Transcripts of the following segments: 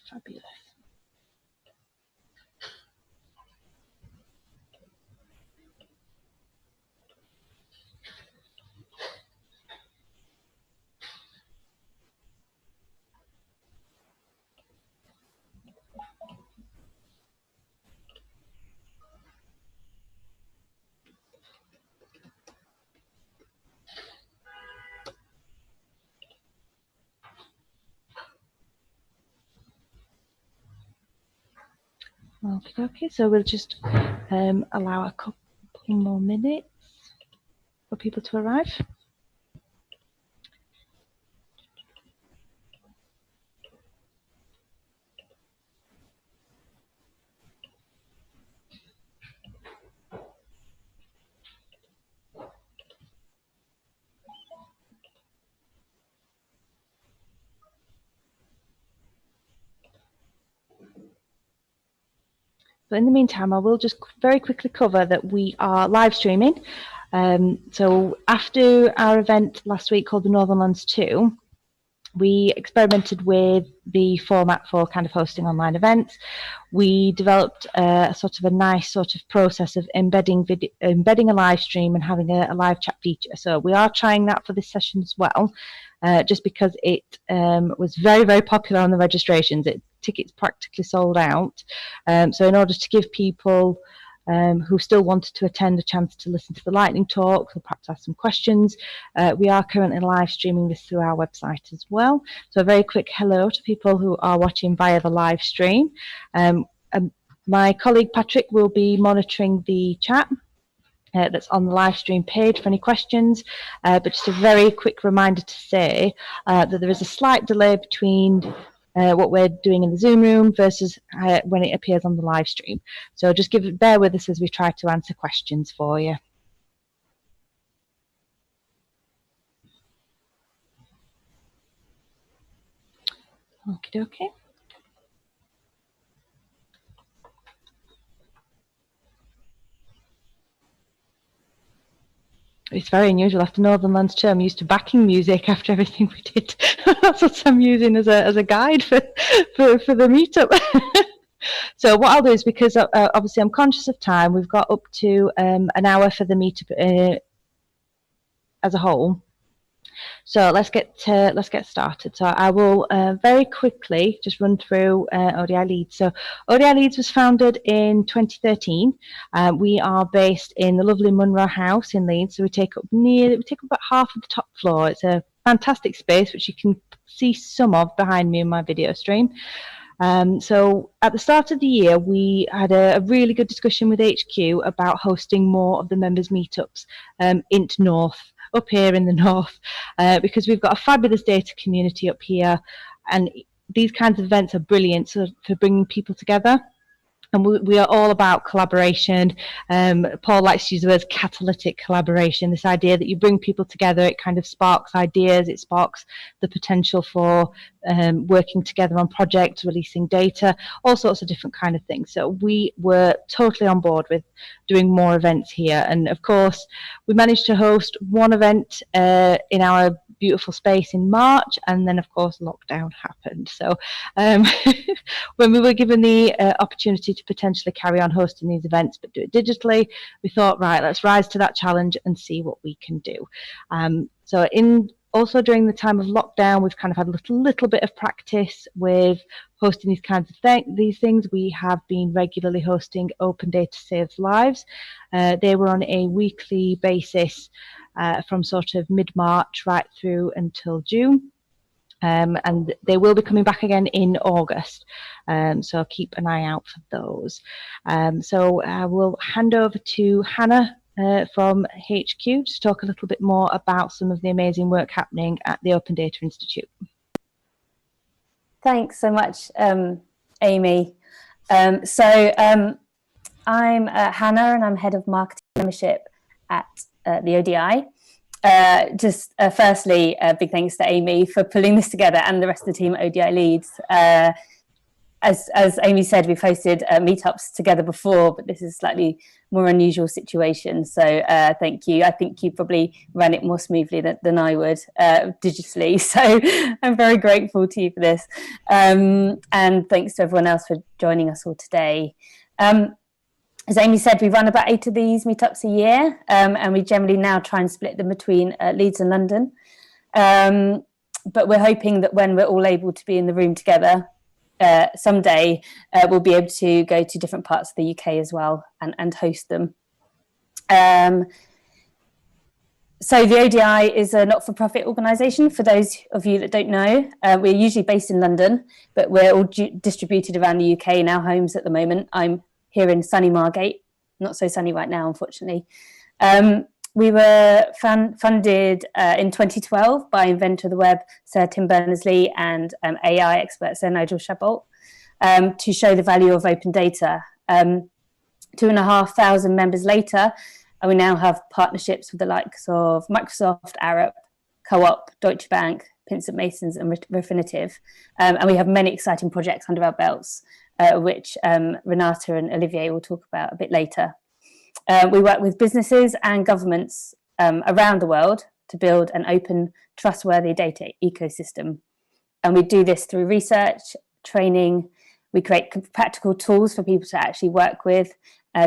Fabulous. Okay, so we'll just allow a couple more minutes for people to arrive. So in the meantime, I will just very quickly cover that we are live streaming. So after our event last week called the Northern Lands 2, we experimented with the format for kind of hosting online events. We developed a nice process of embedding a live stream and having a live chat feature. So we are trying that for this session as well, just because it was very, very popular on the registrations. Tickets practically sold out. So in order to give people who still wanted to attend a chance to listen to the lightning talk or perhaps ask some questions, we are currently live streaming this through our website as well. So a very quick hello to people who are watching via the live stream. My colleague Patrick will be monitoring the chat that's on the live stream page for any questions, but just a very quick reminder to say that there is a slight delay between what we're doing in the Zoom room versus when it appears on the live stream. So just bear with us as we try to answer questions for you. Okie dokie. It's very unusual. After Northern Lands 2, I'm used to backing music after everything we did. That's what I'm using as a guide for the meetup. So what I'll do is, because obviously I'm conscious of time, we've got up to an hour for the meetup as a whole. So let's get started. So I will very quickly just run through ODI Leeds. So ODI Leeds was founded in 2013. We are based in the lovely Munro House in Leeds. So we take up about half of the top floor. It's a fantastic space which you can see some of behind me in my video stream. So at the start of the year, we had a really good discussion with HQ about hosting more of the members' meetups into North. Up here in the north, because we've got a fabulous data community up here, and these kinds of events are brilliant for bringing people together. And we are all about collaboration. Paul likes to use the words catalytic collaboration, this idea that you bring people together, it kind of sparks ideas, it sparks the potential for working together on projects, releasing data, all sorts of different kind of things. So we were totally on board with doing more events here. And of course, we managed to host one event in our beautiful space in March, and then of course lockdown happened. So when we were given the opportunity to potentially carry on hosting these events but do it digitally, we thought, right, let's rise to that challenge and see what we can do. So also during the time of lockdown, we've kind of had a little bit of practice with hosting these kinds of things. We have been regularly hosting Open Data Saves Lives. They were on a weekly basis from sort of mid-March right through until June. And they will be coming back again in August. So keep an eye out for those. So I will hand over to Hannah from HQ to talk a little bit more about some of the amazing work happening at the Open Data Institute. Thanks so much, Amy. I'm Hannah, and I'm head of marketing membership at the ODI. Firstly, big thanks to Amy for pulling this together and the rest of the team at ODI Leeds. as Amy said, we've hosted meetups together before, but this is a slightly more unusual situation. So thank you. I think you probably ran it more smoothly than I would digitally. So I'm very grateful to you for this. And thanks to everyone else for joining us all today. As Amy said, we run about 8 of these meetups a year, and we generally now try and split them between Leeds and London. But we're hoping that when we're all able to be in the room together, someday we'll be able to go to different parts of the UK as well and host them. So the ODI is a not-for-profit organisation, for those of you that don't know. We're usually based in London, but we're all distributed around the UK in our homes at the moment. I'm here in sunny Margate, not so sunny right now, unfortunately. We were funded in 2012 by inventor of the web, Sir Tim Berners-Lee, and AI expert Sir Nigel Shadbolt, to show the value of open data. 2,500 members later, and we now have partnerships with the likes of Microsoft, Arup, Co-op, Deutsche Bank, Pinsent Masons, and Refinitiv. And we have many exciting projects under our belts, which Renata and Olivier will talk about a bit later. We work with businesses and governments around the world to build an open, trustworthy data ecosystem. And we do this through research, training. We create practical tools for people to actually work with,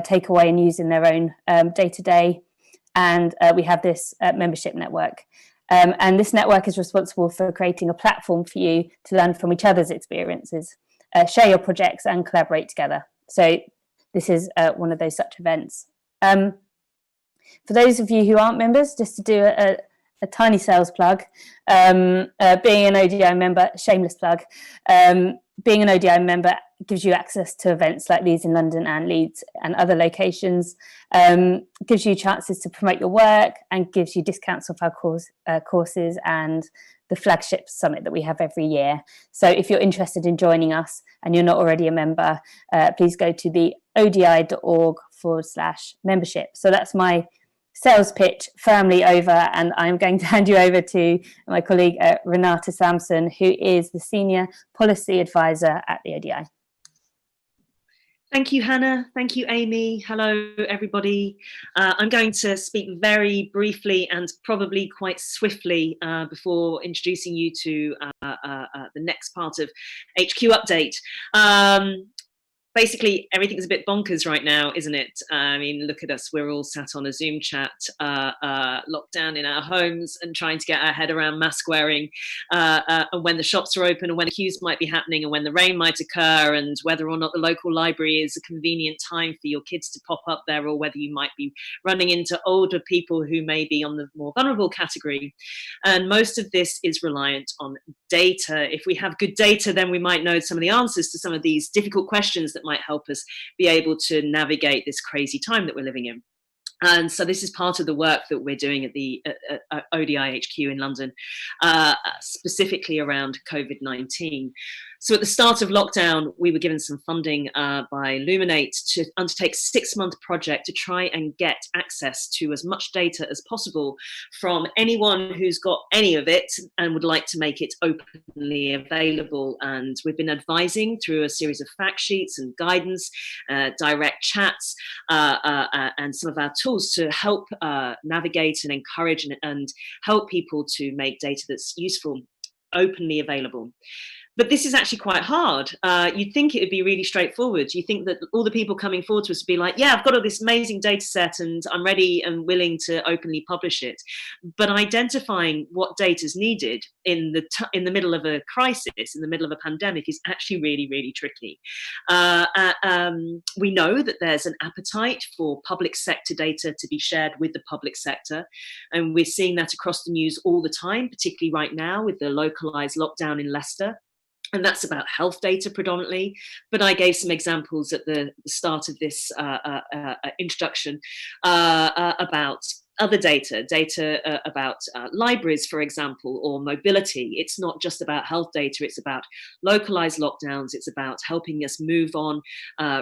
take away and use in their own day-to-day. And we have this membership network. And this network is responsible for creating a platform for you to learn from each other's experiences, share your projects and collaborate together. So this is one of those such events. For those of you who aren't members, just to do a tiny sales plug, being an ODI member, shameless plug, being an ODI member gives you access to events like these in London and Leeds and other locations, gives you chances to promote your work, and gives you discounts off our courses and the flagship summit that we have every year. So if you're interested in joining us and you're not already a member, please go to the odi.org/membership. So that's my sales pitch firmly over, and I'm going to hand you over to my colleague Renata Samson, who is the Senior Policy Advisor at the ODI. Thank you, Hannah. Thank you, Amy. Hello, everybody. I'm going to speak very briefly and probably quite swiftly before introducing you to the next part of HQ Update. Basically, everything's a bit bonkers right now, isn't it? I mean, look at us. We're all sat on a Zoom chat, locked down in our homes and trying to get our head around mask wearing, and when the shops are open and when queues might be happening and when the rain might occur and whether or not the local library is a convenient time for your kids to pop up there, or whether you might be running into older people who may be on the more vulnerable category. And most of this is reliant on data. If we have good data, then we might know some of the answers to some of these difficult questions that might help us be able to navigate this crazy time that we're living in. And so this is part of the work that we're doing at the ODI HQ in London, specifically around COVID-19. So at the start of lockdown, we were given some funding by Illuminate to undertake a 6-month project to try and get access to as much data as possible from anyone who's got any of it and would like to make it openly available. And we've been advising through a series of fact sheets and guidance, direct chats, and some of our tools to help navigate and encourage and help people to make data that's useful openly available. But this is actually quite hard. You'd think it would be really straightforward. You think that all the people coming forward to us would be like, yeah, I've got all this amazing data set and I'm ready and willing to openly publish it. But identifying what data is needed in the middle of a crisis, in the middle of a pandemic, is actually really, really tricky. We know that there's an appetite for public sector data to be shared with the public sector. And we're seeing that across the news all the time, particularly right now with the localized lockdown in Leicester. And that's about health data predominantly. But I gave some examples at the start of this introduction about other data about libraries, for example, or mobility. It's not just about health data, it's about localized lockdowns, it's about helping us move on,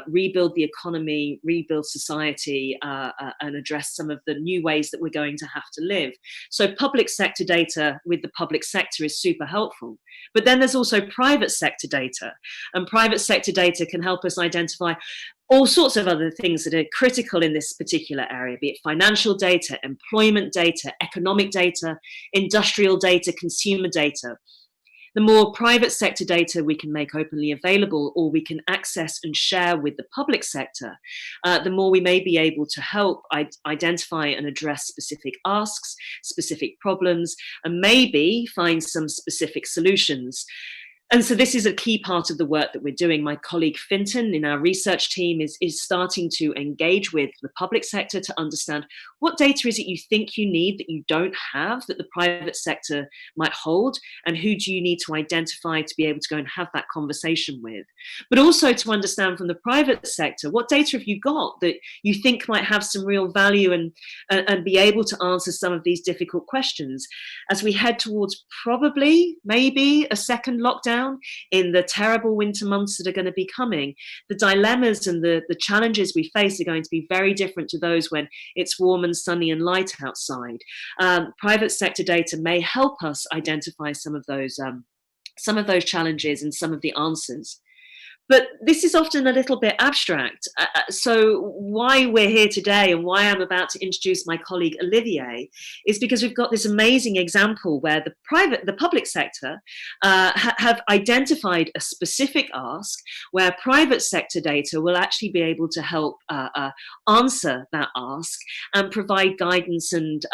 rebuild the economy, rebuild society, and address some of the new ways that we're going to have to live. So public sector data with the public sector is super helpful. But then there's also private sector data, and private sector data can help us identify all sorts of other things that are critical in this particular area, be it financial data, employment data, economic data, industrial data, consumer data. The more private sector data we can make openly available, or we can access and share with the public sector, the more we may be able to help identify and address specific asks, specific problems, and maybe find some specific solutions. And so this is a key part of the work that we're doing. My colleague Fintan in our research team is starting to engage with the public sector to understand what data is it you think you need that you don't have, that the private sector might hold, and who do you need to identify to be able to go and have that conversation with. But also to understand from the private sector, what data have you got that you think might have some real value and be able to answer some of these difficult questions as we head towards probably, maybe a second lockdown in the terrible winter months that are going to be coming. The dilemmas and the challenges we face are going to be very different to those when it's warm and sunny and light outside. Private sector data may help us identify some of those challenges and some of the answers. But this is often a little bit abstract. So why we're here today and why I'm about to introduce my colleague Olivier is because we've got this amazing example where the public sector have identified a specific ask where private sector data will actually be able to help answer that ask and provide guidance and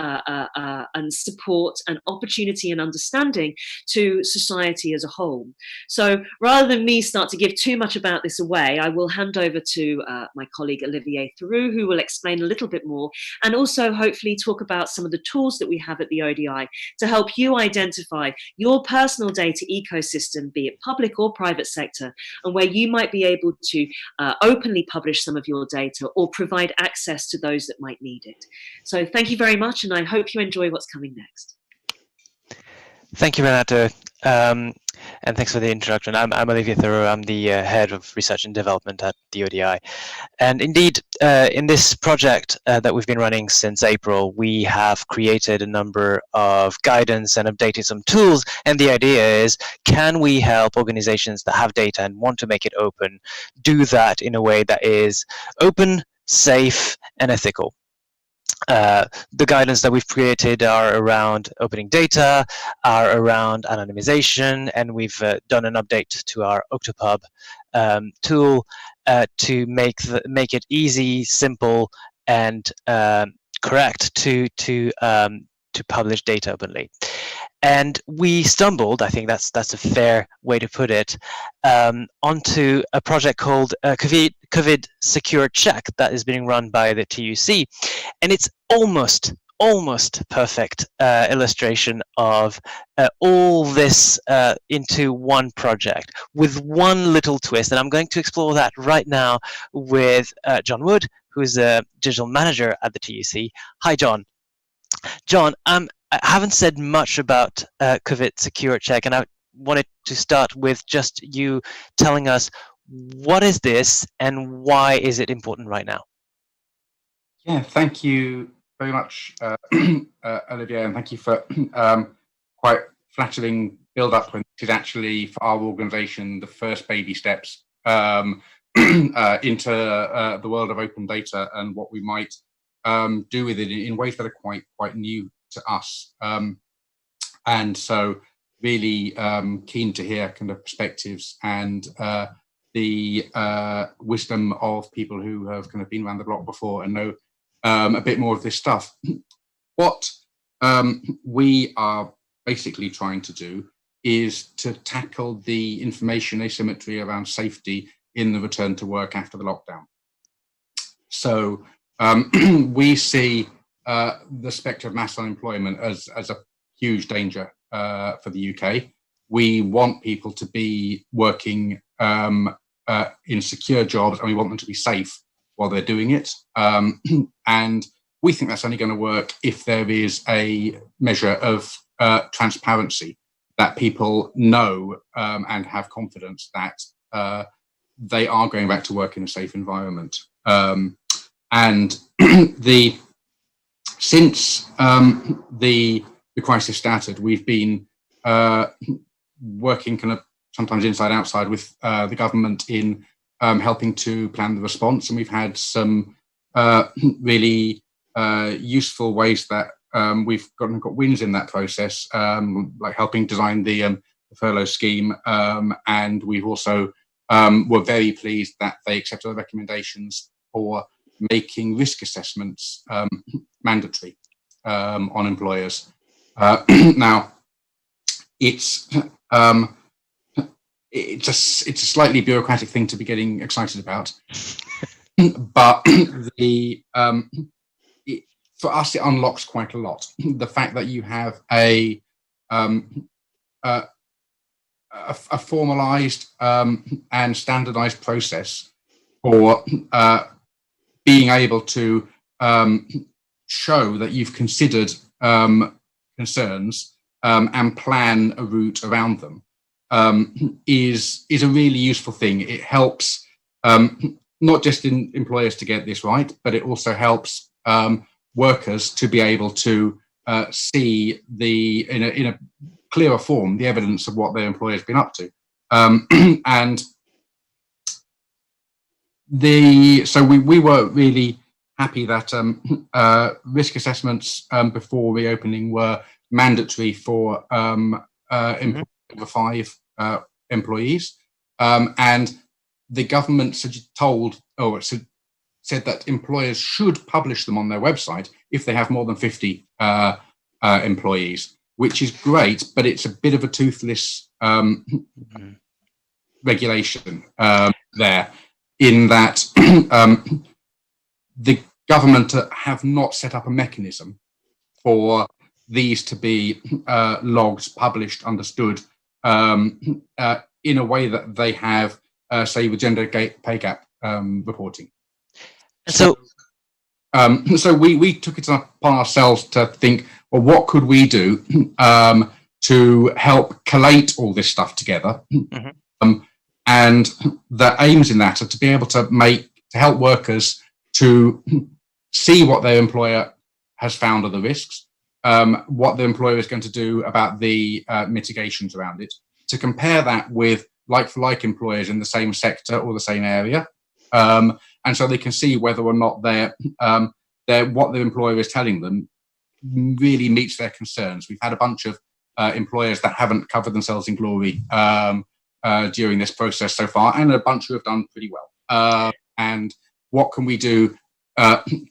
support and opportunity and understanding to society as a whole. So rather than me start to give too much about this away, I will hand over to my colleague Olivier Theroux, who will explain a little bit more and also hopefully talk about some of the tools that we have at the ODI to help you identify your personal data ecosystem, be it public or private sector, and where you might be able to openly publish some of your data or provide access to those that might need it. So thank you very much, and I hope you enjoy what's coming next. Thank you, Renato. And thanks for the introduction. I'm Olivier Theroux. I'm the head of research and development at the ODI. And indeed, in this project that we've been running since April, we have created a number of guidance and updated some tools. And the idea is, can we help organizations that have data and want to make it open do that in a way that is open, safe, and ethical? The guidance that we've created are around opening data, are around anonymization, and we've done an update to our Octopub tool to make it easy, simple, and correct to publish data openly. And we stumbled, I think that's a fair way to put it, onto a project called COVID Secure Check that is being run by the TUC. And it's almost perfect illustration of all this into one project with one little twist. And I'm going to explore that right now with John Wood, who is a digital manager at the TUC. Hi, John. John, I haven't said much about COVID Secure Check, and I wanted to start with just you telling us what is this and why is it important right now? Yeah, thank you very much, Olivier, and thank you for quite flattering build-up. When this is actually, for our organisation, the first baby steps into the world of open data and what we might do with it in ways that are quite new to us. And so really keen to hear kind of perspectives and the wisdom of people who have kind of been around the block before and know a bit more of this stuff. What we are basically trying to do is to tackle the information asymmetry around safety in the return to work after the lockdown. So we see the spectre of mass unemployment as a huge danger for the UK. We want people to be working in secure jobs, and we want them to be safe while they're doing it. And we think that's only going to work if there is a measure of transparency, that people know and have confidence that they are going back to work in a safe environment. And since the crisis started, we've been working kind of sometimes inside outside with the government in helping to plan the response, and we've had some really useful ways that we've got wins in that process, like helping design the furlough scheme, and we've also were very pleased that they accepted the recommendations for making risk assessments mandatory on employers. Now, it's a slightly bureaucratic thing to be getting excited about, but for us it unlocks quite a lot. The fact that you have a formalized and standardized process for being able to show that you've considered concerns and plan a route around them is a really useful thing. It helps not just in employers to get this right, but it also helps workers to be able to see in a clearer form the evidence of what their employer's been up to. And so we were really happy that risk assessments before reopening were mandatory for over 5 employees, and the government said that employers should publish them on their website if they have more than 50 employees, which is great, but it's a bit of a toothless regulation there, in that the government have not set up a mechanism for these to be logged, published, understood in a way that they have, say, with gender pay gap reporting. So we took it upon ourselves to think, well, what could we do to help collate all this stuff together? And the aims in that are to be able to help workers to see what their employer has found are the risks, what the employer is going to do about the mitigations around it, to compare that with like-for-like employers in the same sector or the same area, and so they can see whether or not what their employer is telling them really meets their concerns. We've had a bunch of employers that haven't covered themselves in glory during this process so far, and a bunch who have done pretty well. And what can we do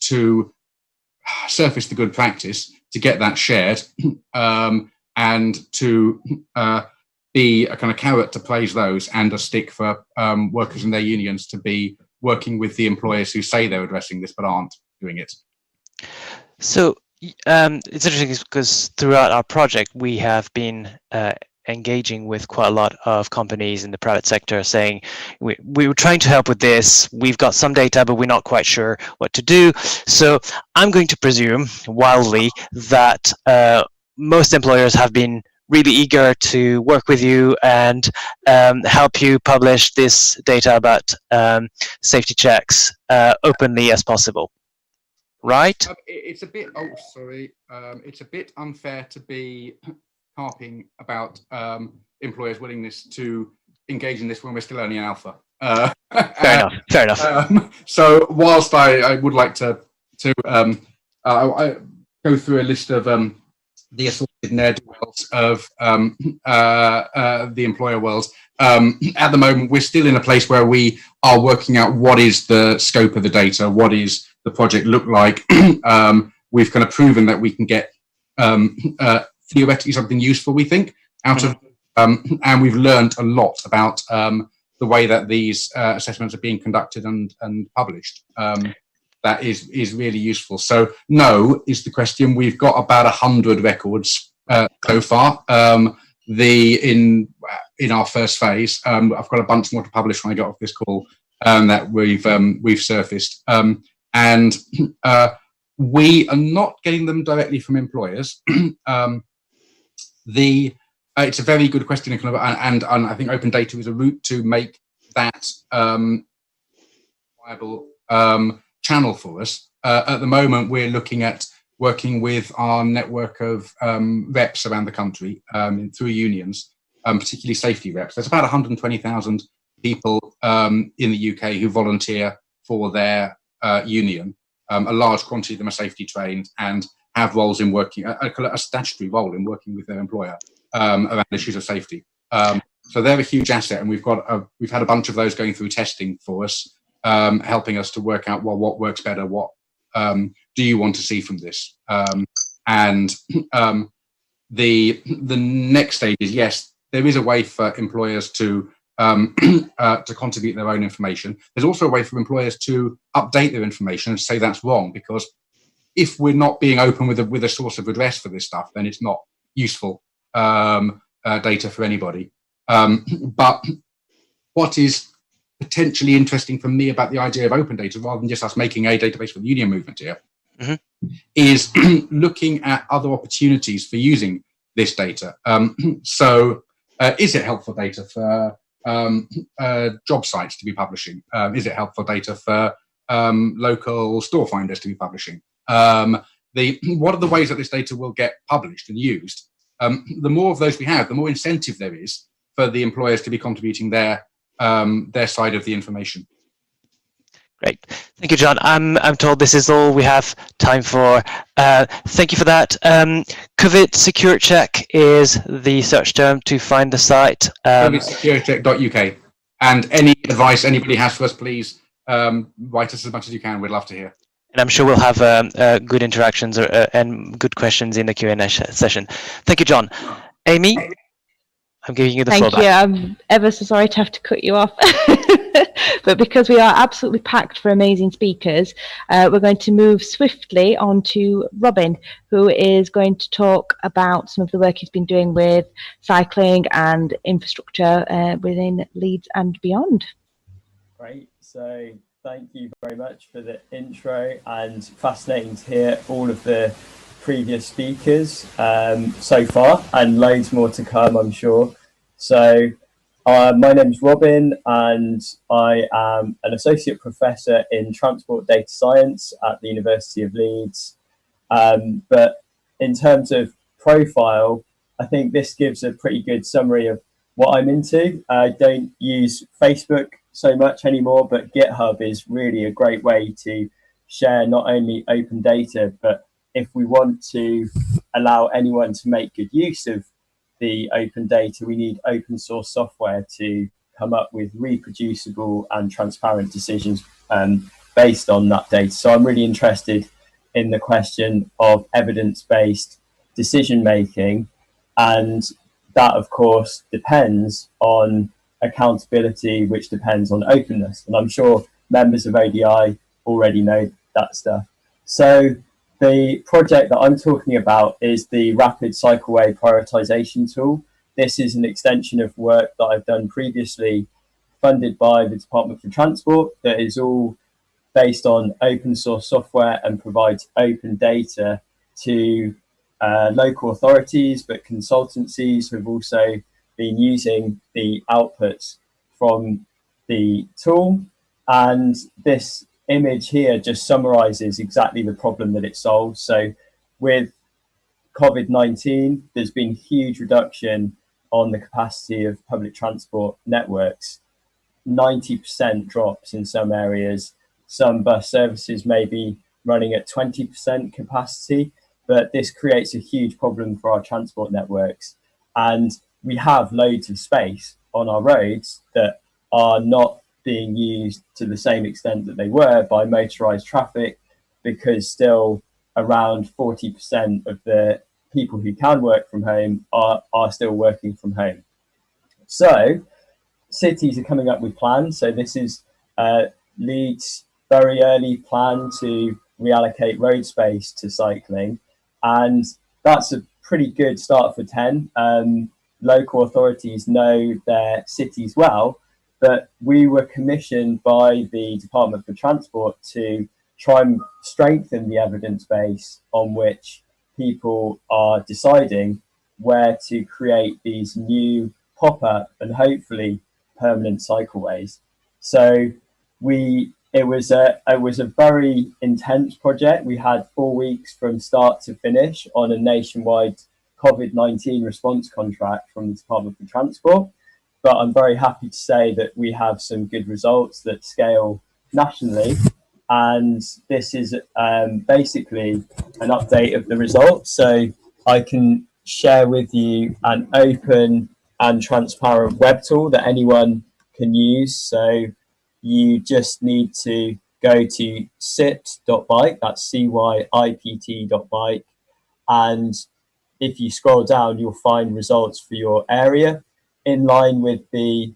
to surface the good practice, to get that shared, and to be a kind of carrot to praise those, and a stick for workers and their unions to be working with the employers who say they're addressing this but aren't doing it. So it's interesting because throughout our project we have been engaging with quite a lot of companies in the private sector, saying we were trying to help with this, we've got some data but we're not quite sure what to do. So I'm going to presume wildly that most employers have been really eager to work with you and help you publish this data about safety checks openly as possible, right? It's a bit it's a bit unfair to be harping about employers' willingness to engage in this when we're still only in alpha. Fair enough. So whilst I would like to I go through a list of the assorted ne'er-do-wells of the employer world, at the moment we're still in a place where we are working out what is the scope of the data, what is the project look like. We've kind of proven that we can get theoretically something useful, we think, out of and we've learned a lot about the way that these assessments are being conducted and published. That is really useful. So no is the question. We've got about 100 records so far. In our first phase, I've got a bunch more to publish when I get off this call that we've surfaced. And We are not getting them directly from employers. It's a very good question, and I think open data is a route to make that viable channel for us. At the moment, we're looking at working with our network of reps around the country through unions, particularly safety reps. There's about 120,000 people in the UK who volunteer for their union. A large quantity of them are safety trained and have roles in working, a statutory role in working with their employer around issues of safety. So they're a huge asset, and we've had a bunch of those going through testing for us, helping us to work out what works better, what do you want to see from this, and the next stage is, yes, there is a way for employers to contribute their own information. There's also a way for employers to update their information and say that's wrong, because if we're not being open with a source of redress for this stuff, then it's not useful data for anybody. But what is potentially interesting for me about the idea of open data, rather than just us making a database for the union movement here, is looking at other opportunities for using this data. So is it helpful data for job sites to be publishing? Is it helpful data for local store finders to be publishing? What are the ways that this data will get published and used? The more of those we have, the more incentive there is for the employers to be contributing their side of the information. Great, thank you, John. I'm told this is all we have time for. Thank you for that. COVID Secure Check is the search term to find the site. CovidSecureCheck.uk. And any advice anybody has for us, please write us as much as you can. We'd love to hear. And I'm sure we'll have good interactions and good questions in the Q&A session. Thank you, John. Amy, I'm giving you the floor back. Thank you. I'm ever so sorry to have to cut you off. But because we are absolutely packed for amazing speakers, we're going to move swiftly on to Robin, who is going to talk about some of the work he's been doing with cycling and infrastructure within Leeds and beyond. Great. So thank you very much for the intro, and fascinating to hear all of the previous speakers so far, and loads more to come, I'm sure. So my name is Robin, and I am an associate professor in transport data science at the University of Leeds. But in terms of profile, I think this gives a pretty good summary of what I'm into. I don't use Facebook so much anymore, but GitHub is really a great way to share not only open data, but if we want to allow anyone to make good use of the open data, we need open source software to come up with reproducible and transparent decisions based on that data. So I'm really interested in the question of evidence-based decision making, and that of course depends on accountability, which depends on openness. And I'm sure members of ODI already know that stuff. So the project that I'm talking about is the Rapid Cycleway Prioritization tool. This is an extension of work that I've done previously, funded by the Department for Transport, that is all based on open source software and provides open data to local authorities, but consultancies have also been using the outputs from the tool. And this image here just summarizes exactly the problem that it solves. So with COVID-19, there's been huge reduction on the capacity of public transport networks, 90% drops in some areas. Some bus services may be running at 20% capacity, but this creates a huge problem for our transport networks. And we have loads of space on our roads that are not being used to the same extent that they were by motorized traffic, because still around 40% of the people who can work from home are still working from home. So cities are coming up with plans. So this is Leeds' very early plan to reallocate road space to cycling. And that's a pretty good start for 10. Local authorities know their cities well, but we were commissioned by the Department for Transport to try and strengthen the evidence base on which people are deciding where to create these new pop-up and hopefully permanent cycleways. So it was a very intense project. We had 4 weeks from start to finish on a nationwide COVID-19 response contract from the Department for Transport. But I'm very happy to say that we have some good results that scale nationally. And this is basically an update of the results. So I can share with you an open and transparent web tool that anyone can use. So you just need to go to cypt.bike, that's CYIPT.bike. And if you scroll down, you'll find results for your area. In line with the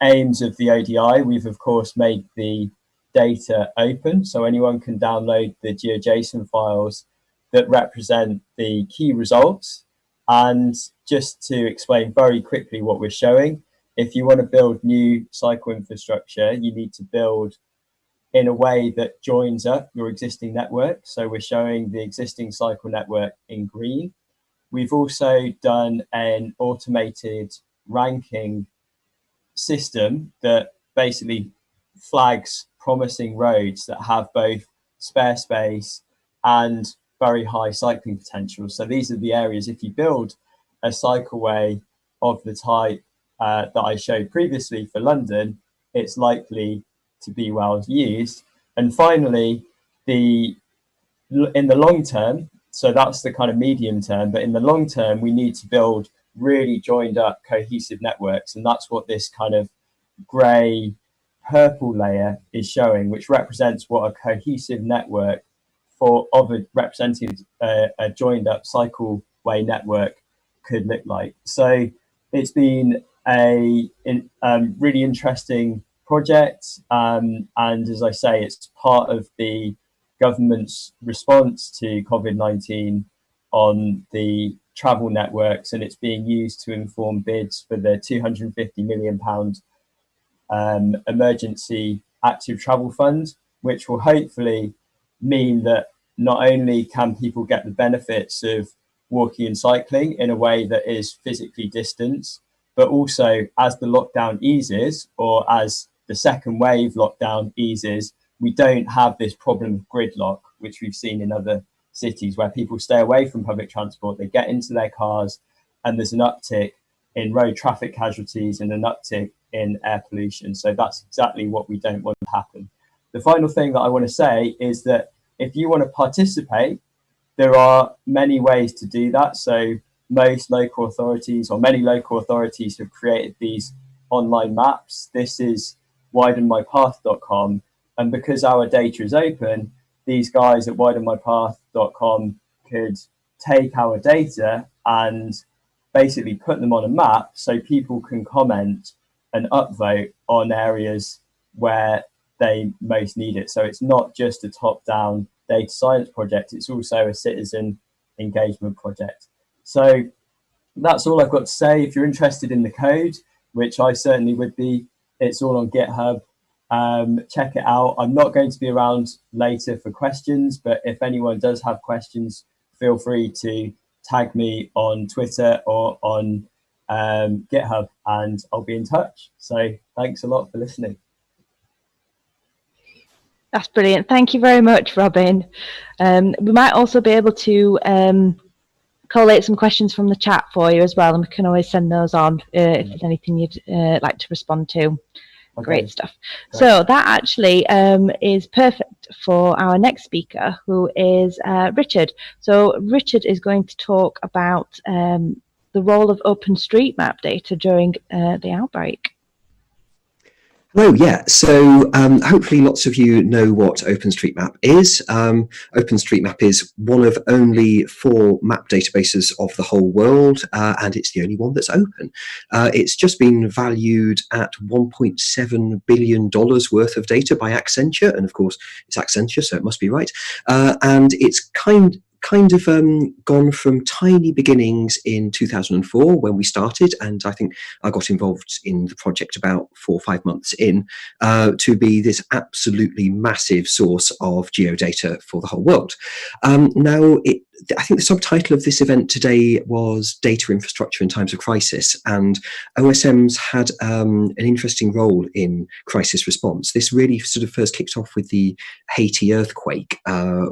aims of the ODI, we've of course made the data open, so anyone can download the GeoJSON files that represent the key results. And just to explain very quickly what we're showing, if you want to build new cycle infrastructure, you need to build in a way that joins up your existing network. So we're showing the existing cycle network in green. We've also done an automated ranking system that basically flags promising roads that have both spare space and very high cycling potential. So these are the areas, if you build a cycleway of the type that I showed previously for London, it's likely to be well used. And finally, in the long term, so that's the kind of medium term, but in the long term, we need to build really joined up cohesive networks. And that's what this kind of gray purple layer is showing, which represents what a cohesive network representing a joined up cycleway network could look like. So it's been a really interesting project. And as I say, it's part of the government's response to COVID-19 on the travel networks, and it's being used to inform bids for the £250 million emergency active travel fund, which will hopefully mean that not only can people get the benefits of walking and cycling in a way that is physically distanced, but also as the lockdown eases, or as the second wave lockdown eases, we don't have this problem of gridlock, which we've seen in other cities where people stay away from public transport, they get into their cars, and there's an uptick in road traffic casualties and an uptick in air pollution. So that's exactly what we don't want to happen. The final thing that I want to say is that if you want to participate, there are many ways to do that. So most local authorities, or many local authorities, have created these online maps. This is widenmypath.com. And because our data is open, these guys at widenmypath.com could take our data and basically put them on a map so people can comment and upvote on areas where they most need it. So it's not just a top-down data science project, it's also a citizen engagement project. So that's all I've got to say. If you're interested in the code, which I certainly would be, it's all on GitHub. Check it out. I'm not going to be around later for questions, but if anyone does have questions, feel free to tag me on Twitter or on GitHub, and I'll be in touch. So thanks a lot for listening. That's brilliant. Thank you very much, Robin. We might also be able to collate some questions from the chat for you as well, and we can always send those on if there's anything you'd like to respond to. Okay. Great stuff. Great. So that actually is perfect for our next speaker, who is Richard. So Richard is going to talk about the role of Openstreetmap data during the outbreak. Hello, yeah. So hopefully lots of you know what Openstreetmap is. Openstreetmap is one of only 4 map databases of the whole world, and it's the only one that's open. It's just been valued at $1.7 billion worth of data by Accenture, and of course it's Accenture, so it must be right. And it's kind of gone from tiny beginnings in 2004 when we started, and I think I got involved in the project about 4 or 5 months in, to be this absolutely massive source of geodata for the whole world. Now, I think the subtitle of this event today was Data Infrastructure in Times of Crisis, and OSM's had an interesting role in crisis response. This really sort of first kicked off with the Haiti earthquake,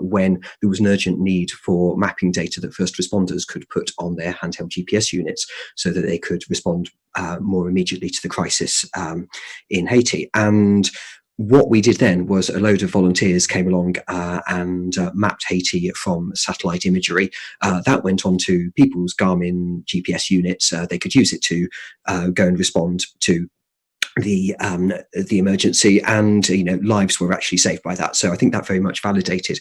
when there was an urgent need for mapping data that first responders could put on their handheld GPS units so that they could respond more immediately to the crisis in Haiti. And what we did then was a load of volunteers came along and mapped Haiti from satellite imagery. That went on to people's Garmin GPS units. They could use it to go and respond to the emergency, and lives were actually saved by that. So I think that very much validated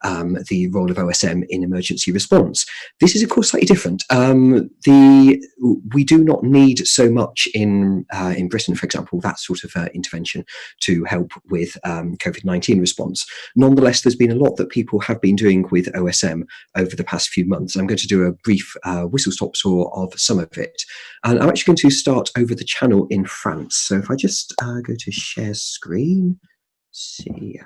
the role of OSM in emergency response. This is of course slightly different. We do not need so much in Britain, for example, that sort of intervention to help with COVID-19 response. Nonetheless, there's been a lot that people have been doing with OSM over the past few months. I'm going to do a brief whistle-stop tour of some of it, and I'm actually going to start over the channel in France. So if I just go to share screen, see.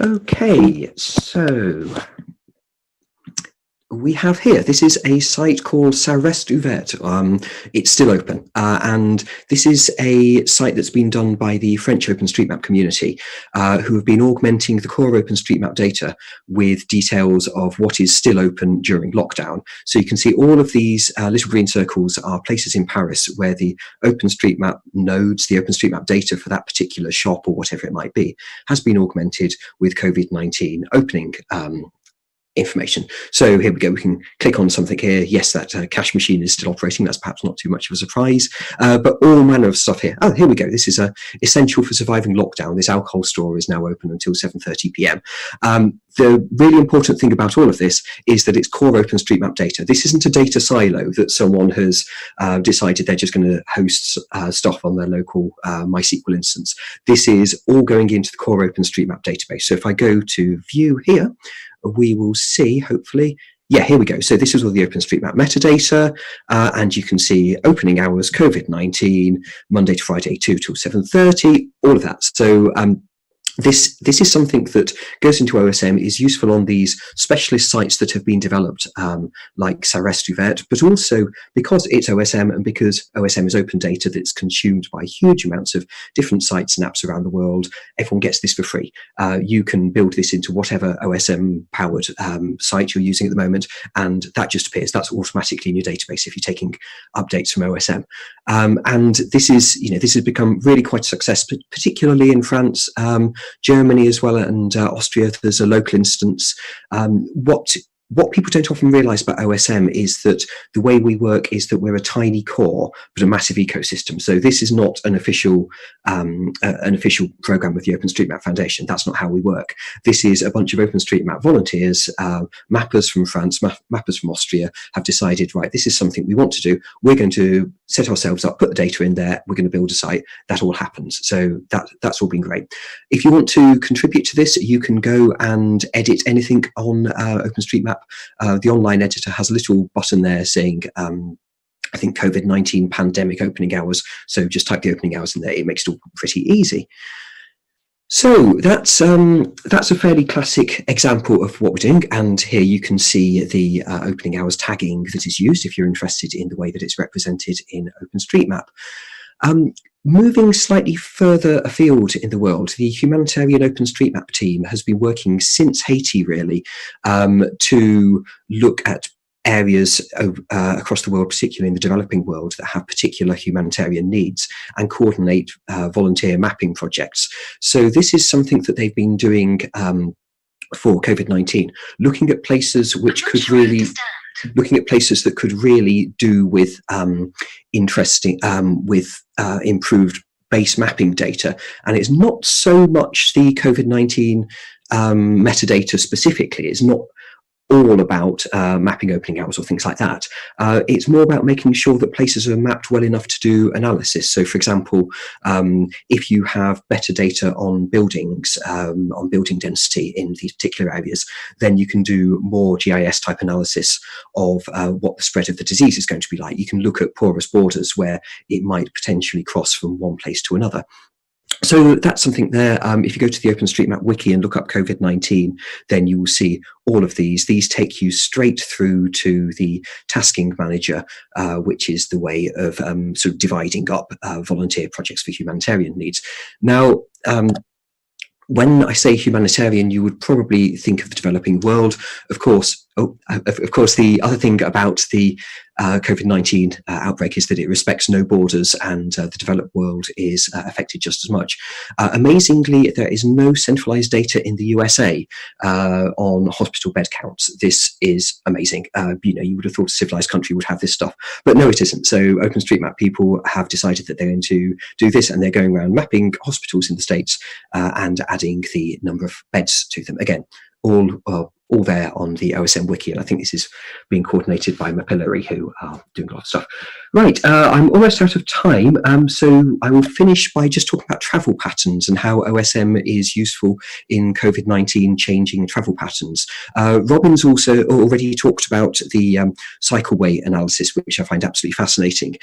Okay, so we have here, this is a site called Ça Reste Ouvert. It's still open, and this is a site that's been done by the French OpenStreetMap community, who have been augmenting the core OpenStreetMap data with details of what is still open during lockdown. So you can see all of these little green circles are places in Paris where the OpenStreetMap nodes, the OpenStreetMap data for that particular shop or whatever it might be, has been augmented with COVID-19 opening information. So here we go, we can click on something here. Yes, that cash machine is still operating. That's perhaps not too much of a surprise, but all manner of stuff here. Oh, here we go. This is essential for surviving lockdown. This alcohol store is now open until 7:30 p.m. The really important thing about all of this is that it's core OpenStreetMap data. This isn't a data silo that someone has decided they're just going to host stuff on their local MySQL instance. This is all going into the core OpenStreetMap database. So if I go to view here, we will see, hopefully, yeah, here we go. So this is all the OpenStreetMap metadata, and you can see opening hours, COVID-19, Monday to Friday, 2 till 7:30, all of that. So this is something that goes into OSM, is useful on these specialist sites that have been developed, like Ça Reste Ouvert, but also because it's OSM and because OSM is open data that's consumed by huge amounts of different sites and apps around the world, everyone gets this for free. You can build this into whatever OSM-powered site you're using at the moment, and that just appears. That's automatically in your database if you're taking updates from OSM. And this is, this has become really quite a success, particularly in France. Germany as well, and Austria, there's a local instance. What people don't often realise about OSM is that the way we work is that we're a tiny core, but a massive ecosystem. So this is not an official program with the OpenStreetMap Foundation. That's not how we work. This is a bunch of OpenStreetMap volunteers, mappers from France, mappers from Austria, have decided, right, this is something we want to do. We're going to set ourselves up, put the data in there. We're going to build a site. That all happens. So that's all been great. If you want to contribute to this, you can go and edit anything on OpenStreetMap. The online editor has a little button there saying, I think COVID-19 pandemic opening hours. So just type the opening hours in there. It makes it all pretty easy. So that's a fairly classic example of what we're doing. And here you can see the opening hours tagging that is used if you're interested in the way that it's represented in OpenStreetMap. Moving slightly further afield in the world, the Humanitarian OpenStreetMap team has been working since Haiti, really, to look at areas across the world, particularly in the developing world, that have particular humanitarian needs and coordinate volunteer mapping projects. So this is something that they've been doing for COVID-19, looking at places which could really... looking at places that could really do with improved base mapping data. And it's not so much the COVID-19 metadata specifically. It's not all about mapping opening hours or things like that. It's more about making sure that places are mapped well enough to do analysis. So, for example, if you have better data on buildings, on building density in these particular areas, then you can do more GIS type analysis of what the spread of the disease is going to be like. You can look at porous borders where it might potentially cross from one place to another. So that's something there. If you go to the OpenStreetMap wiki and look up COVID-19, then you will see all of these. These take you straight through to the tasking manager, which is the way of sort of dividing up volunteer projects for humanitarian needs. Now, when I say humanitarian, you would probably think of the developing world. Of course, the other thing about the COVID-19 outbreak is that it respects no borders, and the developed world is affected just as much. Amazingly, there is no centralized data in the USA on hospital bed counts. This is amazing. You would have thought a civilized country would have this stuff, but no, it isn't. So OpenStreetMap people have decided that they're going to do this, and they're going around mapping hospitals in the States and adding the number of beds to them. Again, all there on the OSM wiki, and I think this is being coordinated by Mapillary, who are doing a lot of stuff. Right, I'm almost out of time, so I will finish by just talking about travel patterns and how OSM is useful in COVID-19 changing travel patterns. Robin's also already talked about the Cycleway analysis, which I find absolutely fascinating.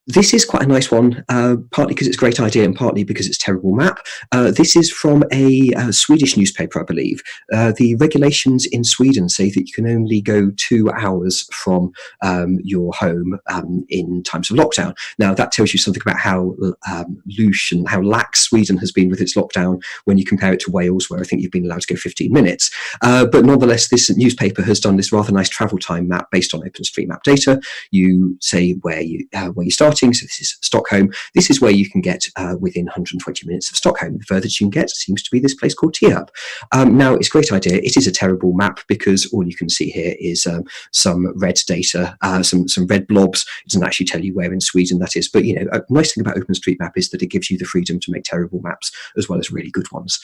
This is quite a nice one, partly because it's a great idea and partly because it's a terrible map. This is from a Swedish newspaper, I believe. The regulations in Sweden say that you can only go 2 hours from your home in times of lockdown. Now, that tells you something about how loose and how lax Sweden has been with its lockdown when you compare it to Wales, where I think you've been allowed to go 15 minutes. But nonetheless, this newspaper has done this rather nice travel time map based on OpenStreetMap data. You say where you start. So this is Stockholm. This is where you can get within 120 minutes of Stockholm. The furthest you can get seems to be this place called Tierp. Now, it's a great idea. It is a terrible map because all you can see here is some red data, some red blobs. It doesn't actually tell you where in Sweden that is. But, a nice thing about OpenStreetMap is that it gives you the freedom to make terrible maps as well as really good ones.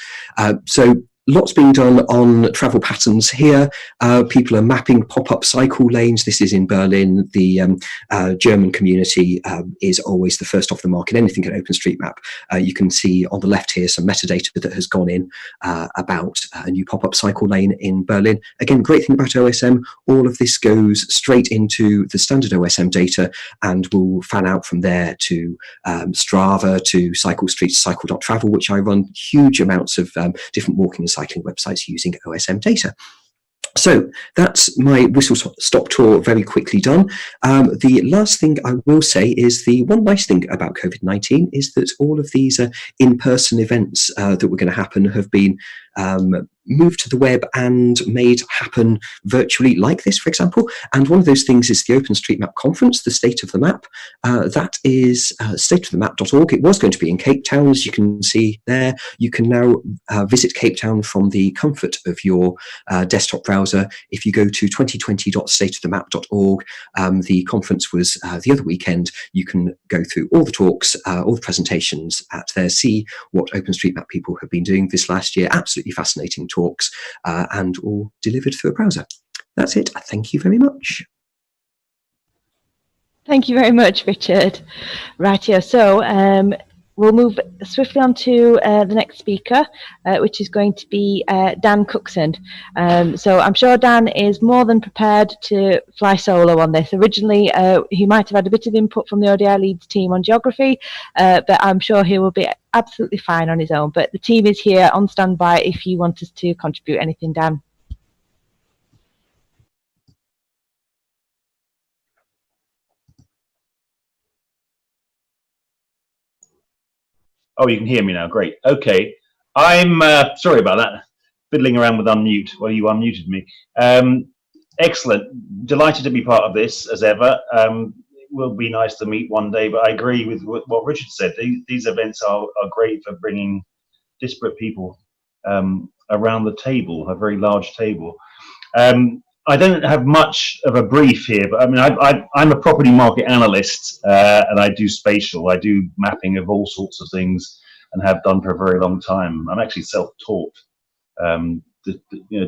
So lots being done on travel patterns here. People are mapping pop-up cycle lanes. This is in Berlin. The German community is always the first off the mark in anything at OpenStreetMap. You can see on the left here some metadata that has gone in about a new pop-up cycle lane in Berlin. Again, great thing about OSM, all of this goes straight into the standard OSM data and will fan out from there to Strava, to Cycle Street, Cycle.travel, which I run huge amounts of different walking and cycling websites using OSM data. So that's my whistle-stop tour very quickly done. The last thing I will say is the one nice thing about COVID-19 is that all of these in-person events that were going to happen have been moved to the web and made happen virtually, like this, for example. And one of those things is the OpenStreetMap conference, the State of the Map. That is stateofthemap.org. It was going to be in Cape Town, as you can see there. You can now visit Cape Town from the comfort of your desktop browser. If you go to 2020.stateofthemap.org, the conference was the other weekend. You can go through all the talks, all the presentations at there, see what OpenStreetMap people have been doing this last year. Absolutely fascinating talks, and all delivered through a browser. That's it. Thank you very much. Thank you very much, Richard. Right here. So we'll move swiftly on to the next speaker, which is going to be Dan Cookson. So I'm sure Dan is more than prepared to fly solo on this. Originally, he might have had a bit of input from the ODI Leeds team on geography, but I'm sure he will be absolutely fine on his own. But the team is here on standby if you want us to contribute anything, Dan. Oh, you can hear me now. Great. Okay. I'm sorry about that. Fiddling around with unmute. Well, you unmuted me. Excellent. Delighted to be part of this as ever. It will be nice to meet one day, but I agree with what Richard said. These events are great for bringing disparate people around the table, a very large table. I don't have much of a brief here, but I mean, I'm a property market analyst, and I do spatial. I do mapping of all sorts of things and have done for a very long time. I'm actually self-taught.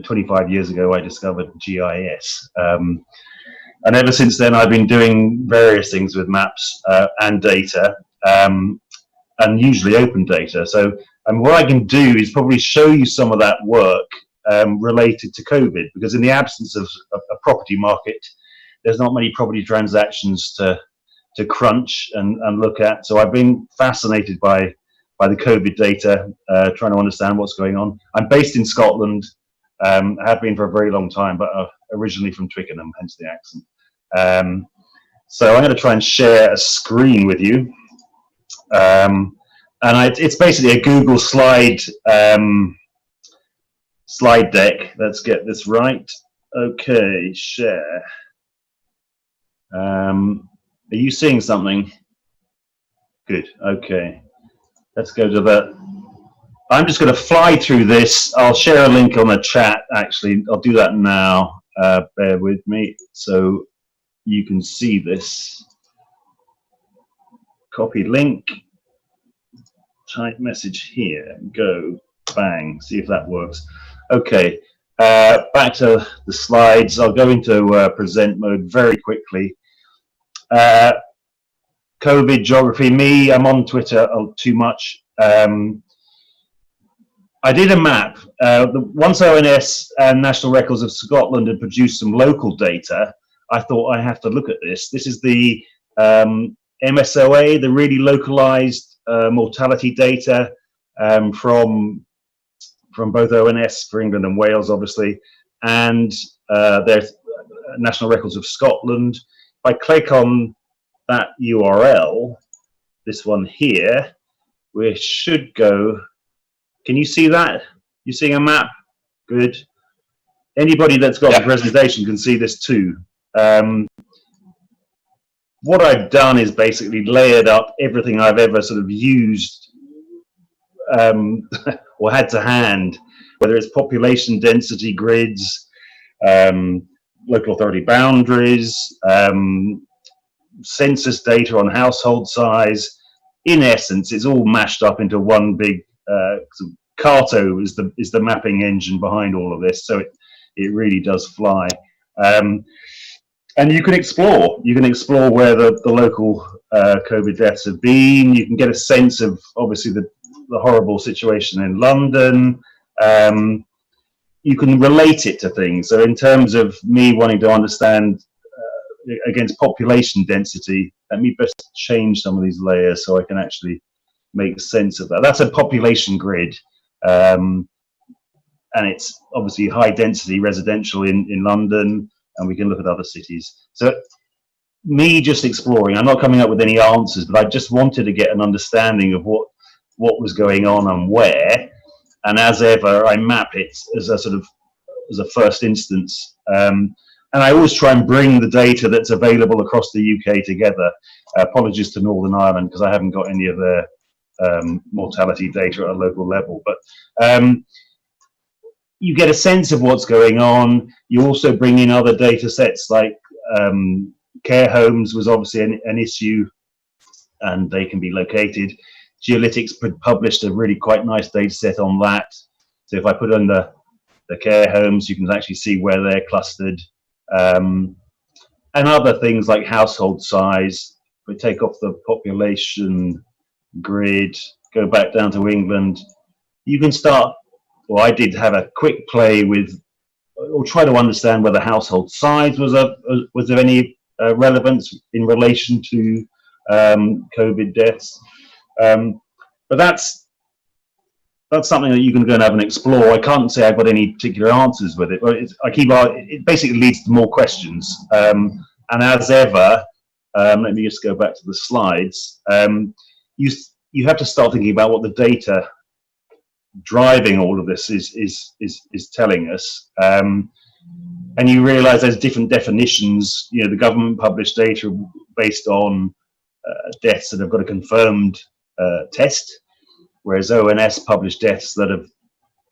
25 years ago, I discovered GIS. And ever since then, I've been doing various things with maps and data, and usually open data. So what I can do is probably show you some of that work related to COVID, because in the absence of a property market, there's not many property transactions to crunch and look at. So I've been fascinated by the COVID data, trying to understand what's going on. I'm based in Scotland, have been for a very long time, but originally from Twickenham, hence the accent. So I'm going to try and share a screen with you. And it's basically a Google slide deck. Let's get this right. Okay, share. Are you seeing something? Good. Okay. Let's go to the. I'm just going to fly through this. I'll share a link on the chat. Actually, I'll do that now. Bear with me so you can see this. Copy link. Type message here. Go. Bang. See if that works. Okay. Back to the slides. I'll go into present mode very quickly. COVID geography. Me, I'm on Twitter too much. I did a map. Once ONS and National Records of Scotland had produced some local data, I thought I have to look at this. This is the MSOA, the really localized mortality data from both ONS for England and Wales, obviously, and there's National Records of Scotland. If I click on that URL, this one here, we should go. Can you see that? You seeing a map? Good. Anybody that's got the presentation can see this too. What I've done is basically layered up everything I've ever sort of used or had to hand, whether it's population density grids, local authority boundaries, census data on household size. In essence, it's all mashed up into one big Carto is the mapping engine behind all of this, so it really does fly. And you can explore. You can explore where the local COVID deaths have been. You can get a sense of obviously the horrible situation in London. You can relate it to things. So in terms of me wanting to understand against population density, let me best change some of these layers so I can actually make sense of that. That's a population grid, and it's obviously high density residential in London, and we can look at other cities. So me just exploring, I'm not coming up with any answers, but I just wanted to get an understanding of what was going on and where, and as ever I map it as a first instance, and I always try and bring the data that's available across the UK together. Apologies to Northern Ireland because I haven't got any of their mortality data at a local level, but you get a sense of what's going on. You also bring in other data sets like care homes was obviously an issue, and they can be located. Geolytics published a really quite nice data set on that. So if I put on the care homes, you can actually see where they're clustered, and other things like household size. If we take off the population grid, go back down to England, you can start, well, I did have a quick play with, or try to understand whether household size was of any relevance in relation to COVID deaths. But that's something that you can go and have and explore. I can't say I've got any particular answers with it, but it basically leads to more questions. And as ever, let me just go back to the slides. You have to start thinking about what the data driving all of this is telling us, and you realise there's different definitions. You know, the government published data based on deaths that have got a confirmed test, whereas ONS published deaths that have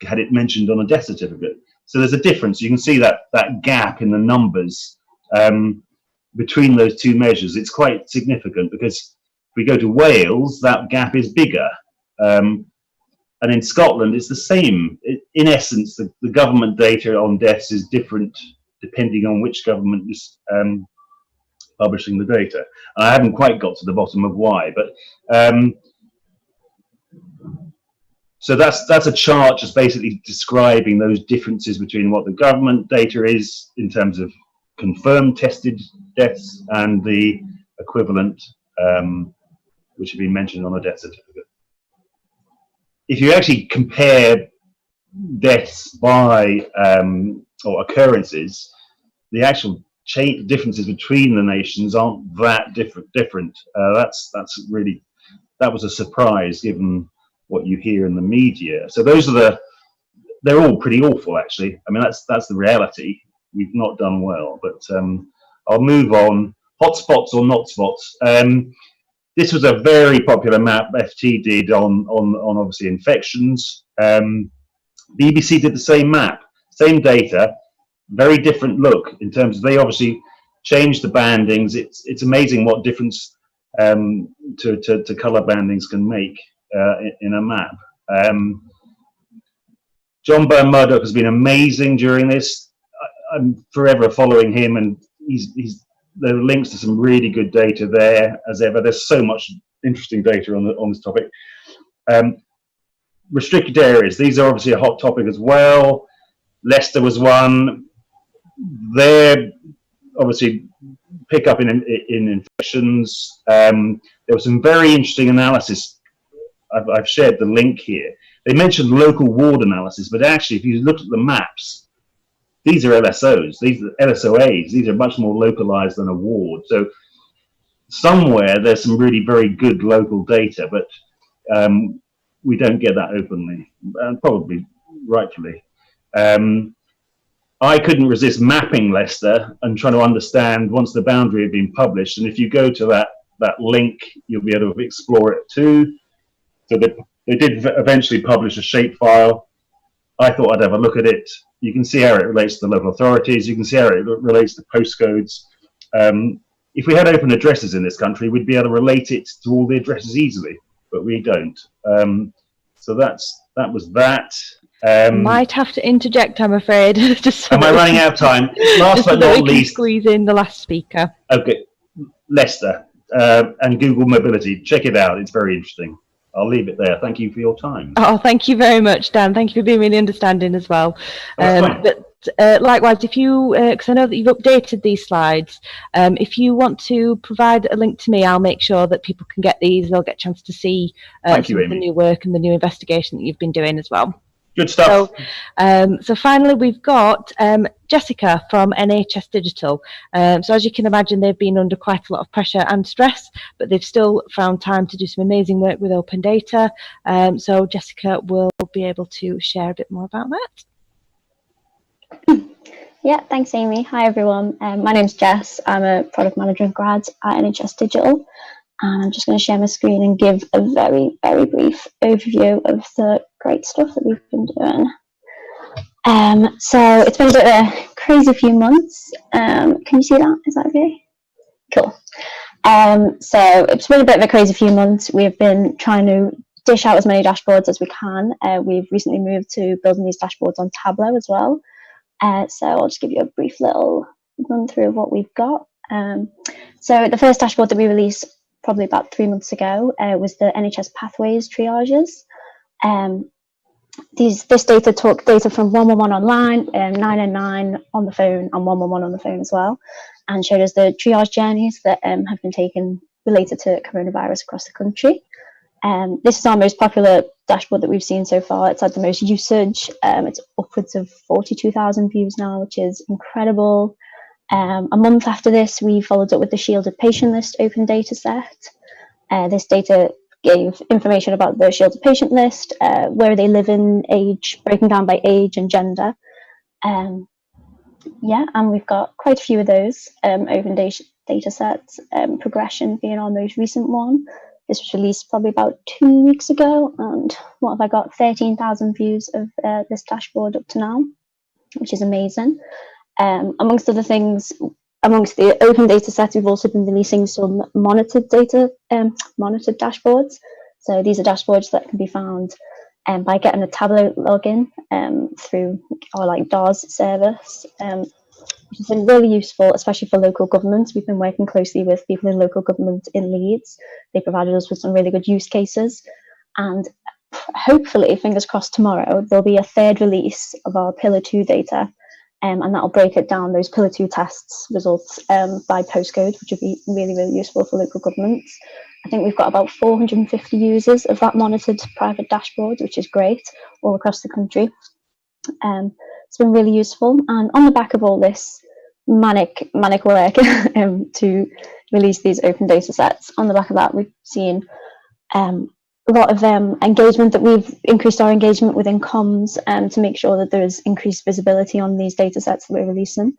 had it mentioned on a death certificate. So there's a difference. You can see that gap in the numbers between those two measures. It's quite significant because if we go to Wales, that gap is bigger. And in Scotland, it's the same. in essence, the government data on deaths is different depending on which government is publishing the data. And I haven't quite got to the bottom of why, but so that's a chart just basically describing those differences between what the government data is in terms of confirmed tested deaths and the equivalent, which have been mentioned on the death certificate. If you actually compare deaths by or occurrences, the actual differences between the nations aren't that different. That was a surprise given what you hear in the media. So those are they're all pretty awful, actually. I mean, that's the reality. We've not done well, but I'll move on. Hotspots or not spots. This was a very popular map FT did on obviously infections. BBC did the same map, same data, very different look in terms of, they obviously changed the bandings. It's amazing what difference to color bandings can make in a map. John Byrne Murdoch has been amazing during this. I'm forever following him, and there are links to some really good data there as ever. There's so much interesting data on this topic. Restricted areas, these are obviously a hot topic as well. Leicester was one. There obviously pick up in infections. There was some very interesting analysis. I've shared the link here. They mentioned local ward analysis, but actually if you look at the maps, these are LSOs, these are LSOAs, these are much more localized than a ward. So somewhere there's some really very good local data, but we don't get that openly, and probably rightfully. I couldn't resist mapping Leicester and trying to understand once the boundary had been published. And if you go to that link, you'll be able to explore it too. So they did eventually publish a shapefile. I thought I'd have a look at it. You can see how it relates to the local authorities. You can see how it relates to postcodes. If we had open addresses in this country, we'd be able to relate it to all the addresses easily, but we don't. So that was that. Might have to interject, I'm afraid. Just so am I running out of time? Last but not least, squeeze in the last speaker. Okay, Leicester and Google Mobility. Check it out. It's very interesting. I'll leave it there. Thank you for your time. Oh, thank you very much, Dan. Thank you for being really understanding as well. But likewise, if you, because I know that you've updated these slides, if you want to provide a link to me, I'll make sure that people can get these. They'll get a chance to see some of the new work and the new investigation that you've been doing as well. Good stuff. So finally, we've got Jessica from NHS Digital. So as you can imagine, they've been under quite a lot of pressure and stress, but they've still found time to do some amazing work with open data. So Jessica will be able to share a bit more about that. Yeah, thanks, Amy. Hi, everyone. My name's Jess. I'm a product manager and grad at NHS Digital. And I'm just going to share my screen and give a very, very brief overview of the great stuff that we've been doing. So it's been a bit of a crazy few months. Can you see that? Is that okay? Cool. So it's been a bit of a crazy few months. We've been trying to dish out as many dashboards as we can. We've recently moved to building these dashboards on Tableau as well. So I'll just give you a brief little run through of what we've got. So the first dashboard that we released probably about 3 months ago was the Nhs Pathways Triages. This data took data from 111 online, 999 on the phone, and 111 on the phone as well, and showed us the triage journeys that have been taken related to coronavirus across the country. This is our most popular dashboard that we've seen so far. It's had the most usage. It's upwards of 42,000 views now, which is incredible. A month after this, we followed up with the shielded patient list open data set. This data gave information about the shielded patient list, where they live in, age, broken down by age and gender. Yeah, and we've got quite a few of those open data sets, progression being our most recent one. This was released probably about 2 weeks ago, and what have I got? 13,000 views of this dashboard up to now, which is amazing. Amongst other things, amongst the open data sets, we've also been releasing some monitored data, monitored dashboards. So these are dashboards that can be found by getting a Tableau login through our like DARS service, which has been really useful, especially for local governments. We've been working closely with people in local government in Leeds. They provided us with some really good use cases, and hopefully, fingers crossed, tomorrow there'll be a third release of our Pillar 2 data, and that'll break it down, those Pillar 2 tests results by postcode, which would be really, really useful for local governments. I think we've got about 450 users of that monitored private dashboard, which is great, all across the country. It's been really useful, and on the back of all this manic work to release these open data sets, on the back of that we've seen a lot of engagement, that we've increased our engagement within comms to make sure that there is increased visibility on these data sets that we're releasing.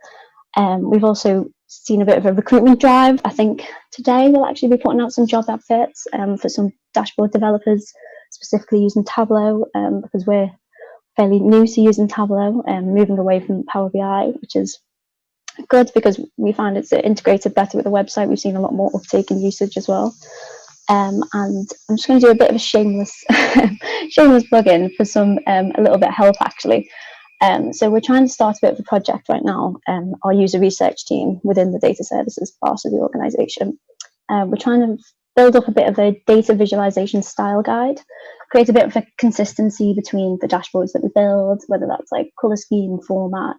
We've also seen a bit of a recruitment drive. I think today we'll actually be putting out some job adverts for some dashboard developers, specifically using Tableau, because we're fairly new to using Tableau and moving away from Power BI, which is good because we find it's integrated better with the website. We've seen a lot more uptake and usage as well. And I'm just going to do a bit of a shameless plug-in for some a little bit of help actually. So we're trying to start a bit of a project right now, our user research team within the data services part of the organisation. We're trying to build up a bit of a data visualization style guide, create a bit of a consistency between the dashboards that we build, whether that's like colour scheme, format,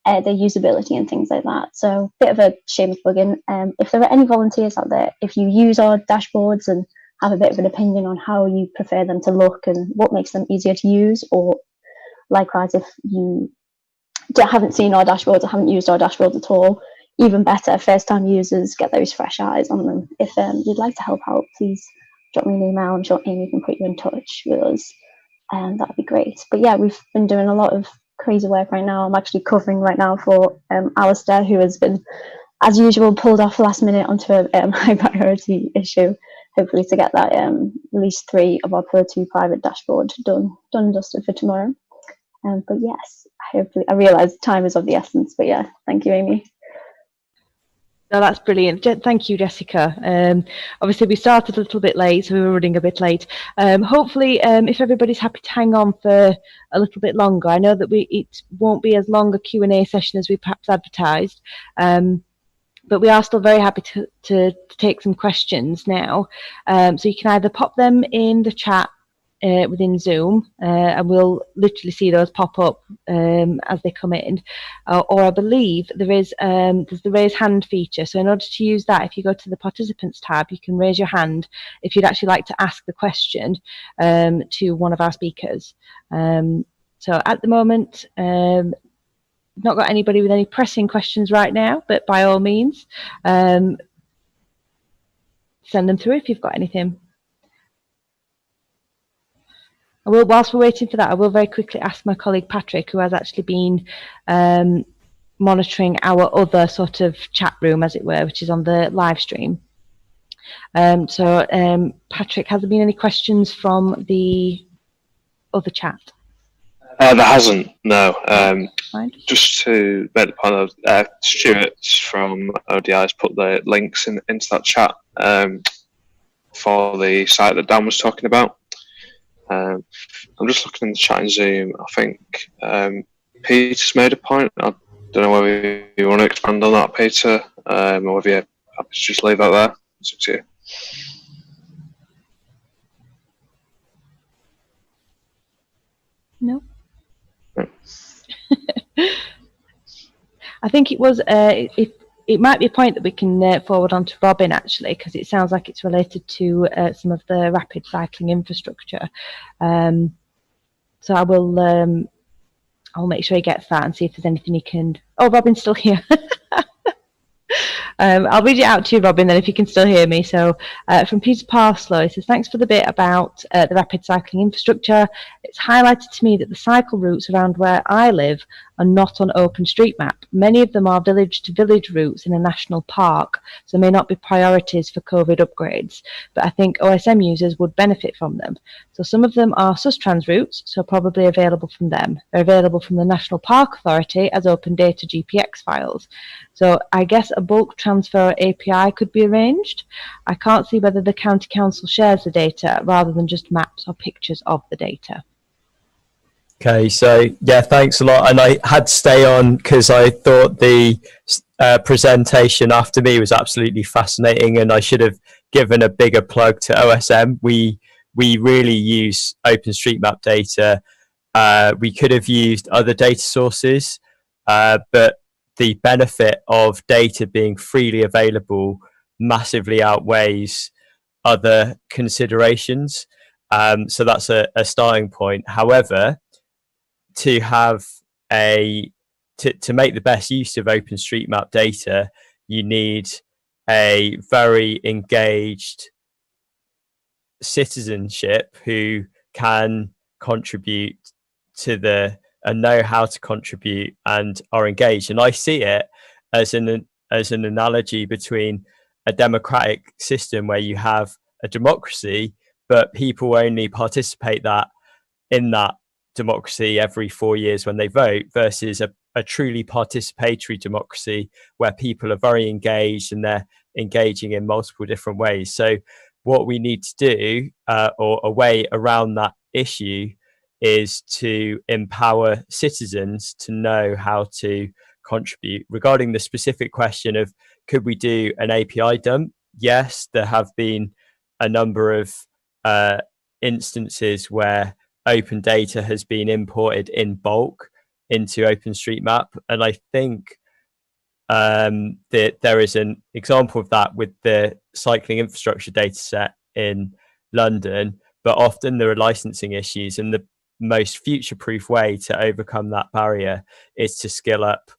their usability and things like that. So a bit of a shameless plugin. If there are any volunteers out there, if you use our dashboards and have a bit of an opinion on how you prefer them to look and what makes them easier to use, or likewise, if you haven't seen our dashboards or haven't used our dashboards at all, even better, first-time users get those fresh eyes on them. If you'd like to help out, please drop me an email. I'm sure Amy can put you in touch with us, and that'd be great. But yeah, we've been doing a lot of crazy work right now. I'm actually covering right now for Alistair, who has been, as usual, pulled off last minute onto a high priority issue, hopefully to get that at least 3 of our Pillar 2 private dashboard done and dusted for tomorrow. But yes, hopefully, I realise time is of the essence, but yeah, thank you, Amy. No, that's brilliant. Thank you, Jessica. Obviously, we started a little bit late, so we were running a bit late. Hopefully, if everybody's happy to hang on for a little bit longer, I know that it won't be as long a Q&A session as we perhaps advertised, but we are still very happy to take some questions now. So you can either pop them in the chat within Zoom, and we'll literally see those pop up as they come in, or I believe there's the raise hand feature. So in order to use that, if you go to the participants tab, you can raise your hand if you'd actually like to ask the question to one of our speakers. So at the moment, not got anybody with any pressing questions right now, but by all means, send them through if you've got anything. Whilst we're waiting for that, I will very quickly ask my colleague Patrick, who has actually been monitoring our other sort of chat room, as it were, which is on the live stream. Patrick, has there been any questions from the other chat? There hasn't, no. Just to make the point, Stuart from ODI has put the links into that chat for the site that Dan was talking about. I'm just looking in the chat in Zoom. I think Peter's made a point. I don't know whether you want to expand on that, Peter, or whether you're happy to just leave that there. It's up to you. No. I think it was. It might be a point that we can forward on to Robin, actually, because it sounds like it's related to some of the rapid cycling infrastructure. So I will. I'll make sure he gets that and see if there's anything he can. Oh, Robin's still here. I'll read it out to you, Robin, then if you can still hear me. So from Peter Parslow, he says, thanks for the bit about the rapid cycling infrastructure. It's highlighted to me that the cycle routes around where I live are not on Openstreetmap. Many of them are village-to-village routes in a national park, so may not be priorities for COVID upgrades, but I think OSM users would benefit from them. So some of them are Sustrans routes, so probably available from them. They're available from the National Park Authority as open data GPX files. So I guess a bulk transfer API could be arranged. I can't see whether the county council shares the data rather than just maps or pictures of the data. Okay, so yeah, thanks a lot. And I had to stay on because I thought the presentation after me was absolutely fascinating, and I should have given a bigger plug to OSM. We really use OpenStreetMap data. We could have used other data sources, but the benefit of data being freely available massively outweighs other considerations. So that's a starting point. However, to have to make the best use of OpenStreetMap data, you need a very engaged citizenship who can contribute to and know how to contribute and are engaged. And I see it as an analogy between a democratic system where you have a democracy, but people only participate in that democracy every 4 years when they vote, versus a truly participatory democracy where people are very engaged and they're engaging in multiple different ways. So what we need to do, or a way around that issue, is to empower citizens to know how to contribute. Regarding the specific question of could we do an API dump? Yes, there have been a number of instances where open data has been imported in bulk into OpenStreetMap, and I think that there is an example of that with the cycling infrastructure data set in London, but often there are licensing issues, and the most future-proof way to overcome that barrier is to skill up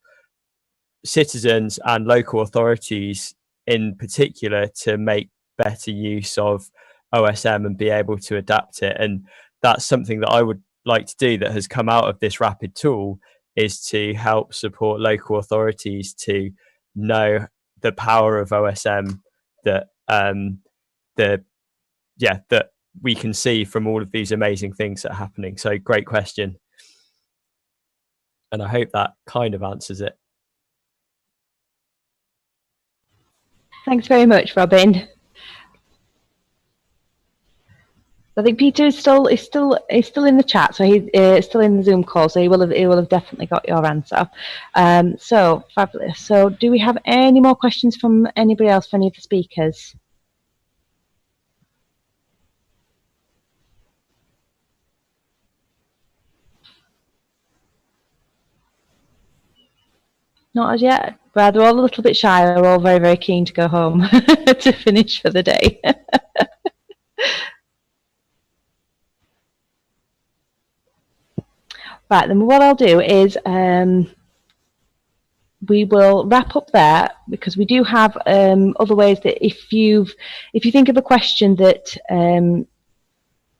citizens and local authorities in particular to make better use of OSM and be able to adapt it. And that's something that I would like to do that has come out of this rapid tool, is to help support local authorities to know the power of OSM that that we can see from all of these amazing things that are happening. So great question. And I hope that kind of answers it. Thanks very much, Robin. I think Peter is still in the chat, so he's still in the Zoom call, so he will have definitely got your answer. So fabulous. So do we have any more questions from anybody else, for any of the speakers? Not as yet. But they're all a little bit shy. They're all very, very keen to go home to finish for the day. Right, then what I'll do is we will wrap up there, because we do have other ways that if you think of a question that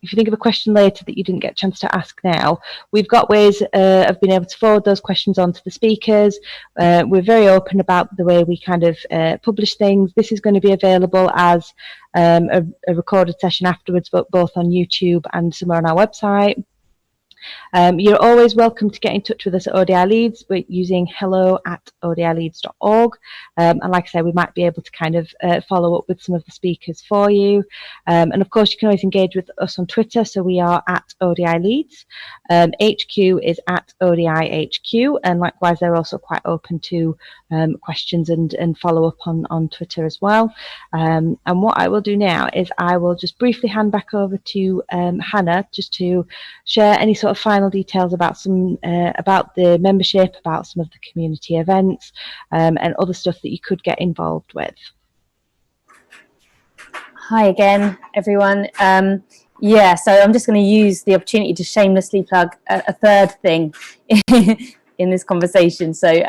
if you think of a question later that you didn't get a chance to ask now, we've got ways of being able to forward those questions on to the speakers. We're very open about the way we kind of publish things. This is going to be available as a recorded session afterwards, but both on YouTube and somewhere on our website. You're always welcome to get in touch with us at ODI Leeds. We're using hello@odileeds.org. And like I said, we might be able to kind of follow up with some of the speakers for you. And of course, you can always engage with us on Twitter. So we are at ODI Leeds. HQ is at ODI HQ. And likewise, they're also quite open to questions and follow up on Twitter as well. And what I will do now is I will just briefly hand back over to Hannah, just to share any sort of final details about about the membership, about some of the community events, and other stuff that you could get involved with. Hi again, everyone. Yeah, so I'm just going to use the opportunity to shamelessly plug a third thing in this conversation. So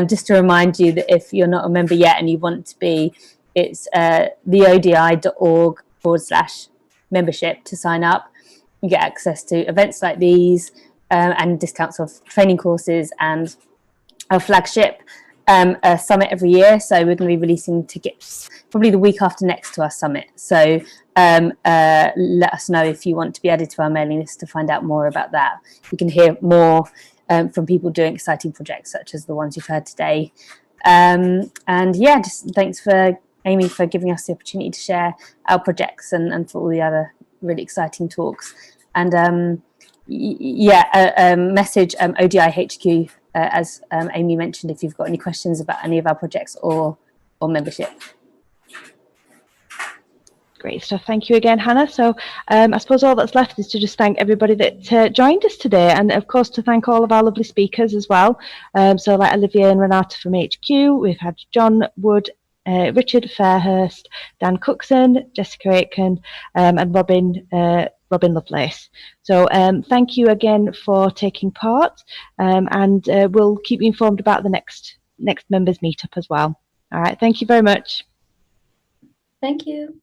just to remind you that if you're not a member yet and you want to be, it's theodi.org/membership to sign up. You get access to events like these and discounts of training courses and our flagship summit every year. So we're going to be releasing tickets probably the week after next to our summit. So let us know if you want to be added to our mailing list to find out more about that. You can hear more from people doing exciting projects such as the ones you've heard today. And yeah, just thanks for Amy for giving us the opportunity to share our projects and for all the other really exciting talks. And message ODI HQ, as Amy mentioned, if you've got any questions about any of our projects or membership. Great stuff. Thank you again, Hannah. So I suppose all that's left is to just thank everybody that joined us today, and of course to thank all of our lovely speakers as well. So like Olivier and Renata from HQ, we've had John Wood, Richard Fairhurst, Dan Cookson, Jessica Aitken, and Robin Lovelace. So thank you again for taking part, and we'll keep you informed about the next members meetup as well. All right, thank you very much. Thank you.